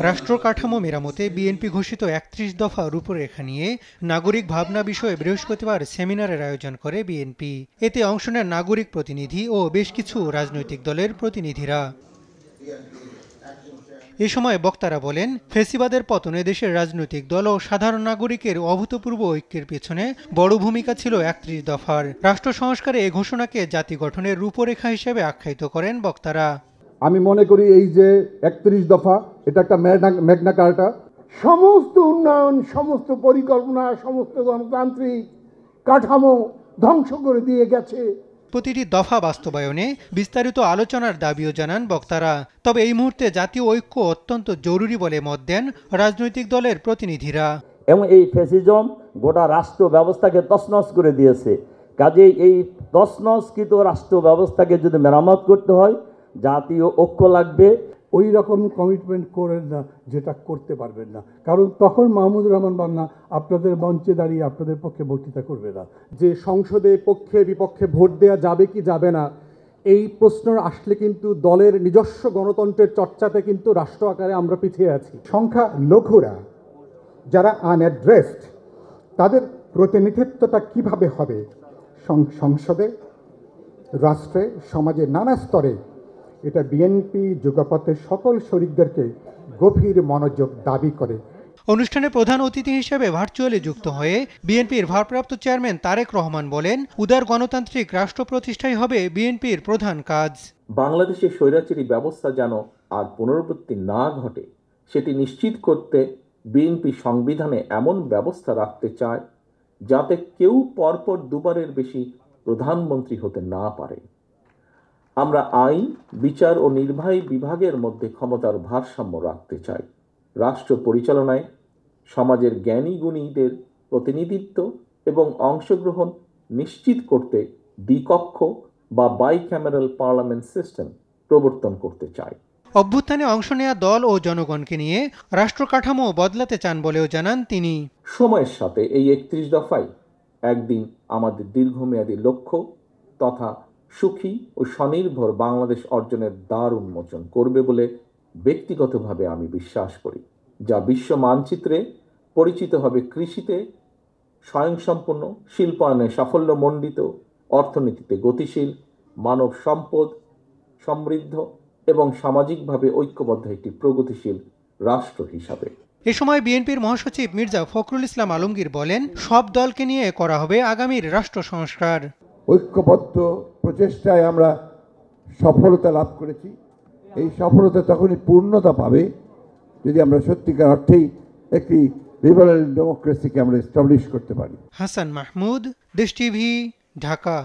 রাষ্ট্র কাঠামো মেরামতে বিএনপি ঘোষিত ৩১ দফা রূপরেখা নিয়ে নাগরিক ভাবনা বিষয়ে বৃহস্পতিবার সেমিনারের আয়োজন করে বিএনপি। এতে অংশ নেন নাগরিক প্রতিনিধি ও বেশ কিছু রাজনৈতিক দলের প্রতিনিধিরা। এ সময় বক্তারা বলেন, ফ্যাসিবাদের পতনে দেশের রাজনৈতিক দল ও সাধারণ নাগরিকের অভূতপূর্ব ঐক্যের পেছনে বড় ভূমিকা ছিল ৩১ দফার। রাষ্ট্র সংস্কারে এ ঘোষণাকে জাতি গঠনের রূপরেখা হিসেবে আখ্যায়িত করেন বক্তারা। আমি মনে করি এই যে ৩১ দফা এটা একটা ম্যাগনা কার্টা, সমস্ত উন্নয়ন, সমস্ত পরিকল্পনা, সমস্ত গণতান্ত্রিক কাঠামো ধ্বংস করে দিয়ে গেছে। প্রতিটি দফা বাস্তবায়নে বিস্তারিত আলোচনার দাবিও জানান বক্তারা। তবে এই মুহূর্তে জাতীয় ঐক্য অত্যন্ত জরুরি বলে মত দেন রাজনৈতিক দলের প্রতিনিধিরা। এবং এই ফ্যাসিজম গোটা রাষ্ট্র ব্যবস্থাকে তছনছ করে দিয়েছে। কাজেই এই তছনছকৃত রাষ্ট্র ব্যবস্থাকে যদি মেরামত করতে হয়, জাতীয় ঐক্য লাগবে। ওই রকম কমিটমেন্ট করেন না যেটা করতে পারবেন না, কারণ তখন মাহমুদুর রহমান বান্না আপনাদের মঞ্চে দাঁড়িয়ে আপনাদের পক্ষে বক্তৃতা করবে না। যে সংসদে পক্ষে বিপক্ষে ভোট দেওয়া যাবে কি যাবে না, এই প্রশ্ন আসলে কিন্তু দলের নিজস্ব গণতন্ত্রের চর্চাতে কিন্তু রাষ্ট্র আকারে আমরা পিছিয়ে আছি। সংখ্যা লঘুরা যারা আনঅ্যাড্রেসড, তাদের প্রতিনিধিত্বটা কিভাবে হবে সংসদে, রাষ্ট্রে, সমাজের নানা স্তরে, এটা বিএনপি যুগপথের সকল শরিকদেরকে গভীর মনোযোগ দাবি করে। অনুষ্ঠানে প্রধান অতিথি হিসেবে ভার্চুয়ালি যুক্ত হয়ে বিএনপির ভারপ্রাপ্ত চেয়ারম্যান তারেক রহমান বলেন, উদার গণতান্ত্রিক রাষ্ট্র প্রতিষ্ঠাই হবে বিএনপির প্রধান কাজ। বাংলাদেশের স্বৈরাচারী ব্যবস্থা যেন আর পুনরাবৃত্তি না ঘটে সেটি নিশ্চিত করতে বিএনপি সংবিধানে এমন ব্যবস্থা রাখতে চায় যাতে কেউ পরপর দুবারের বেশি প্রধানমন্ত্রী হতে না পারে। আমরা আইন, বিচার ও নির্বাহী বিভাগের মধ্যে ক্ষমতার ভারসাম্য রাখতে চাই। রাষ্ট্র পরিচালনায় সমাজের জ্ঞানী গুণীদের প্রতিনিধিত্ব এবং অংশগ্রহণ নিশ্চিত করতে দ্বিকক্ষ বা বাইক্যামেরাল পার্লামেন্ট সিস্টেম প্রবর্তন করতে চাই। অভ্যুত্থানে অংশ নেওয়া দল ও জনগণকে নিয়ে রাষ্ট্র কাঠামো বদলাতে চান বলেও জানান তিনি। সময়ের সাথে এই ৩১ দফাই একদিন আমাদের দীর্ঘমেয়াদী লক্ষ্য তথা সুখী ও স্বনির্ভর বাংলাদেশ অর্জনের দ্বার উন্মোচন করবে বলে ব্যক্তিগতভাবে আমি বিশ্বাস করি, যা বিশ্ব মানচিত্রে পরিচিত হবে কৃষিতে স্বয়ংসম্পূর্ণ, শিল্পায়নে সাফল্যমণ্ডিত, অর্থনীতিতে গতিশীল, মানব সম্পদ সমৃদ্ধ এবং সামাজিকভাবে ঐক্যবদ্ধ একটি প্রগতিশীল রাষ্ট্র হিসাবে। এ সময় বিএনপির মহাসচিব মির্জা ফখরুল ইসলাম আলমগীর বলেন, সব দলকে নিয়ে করা হবে আগামীর রাষ্ট্র সংস্কার। ঐক্যবদ্ধ প্রচেষ্টায় আমরা সফলতা লাভ করেছি। এই সফলতা তখনই পূর্ণতা পাবে যদি আমরা সত্যিকার অর্থেই একটি লিবারেল ডেমোক্রেসিকে আমরা এস্টাবলিশ করতে পারি। হাসান মাহমুদ, দেশ টিভি, ঢাকা।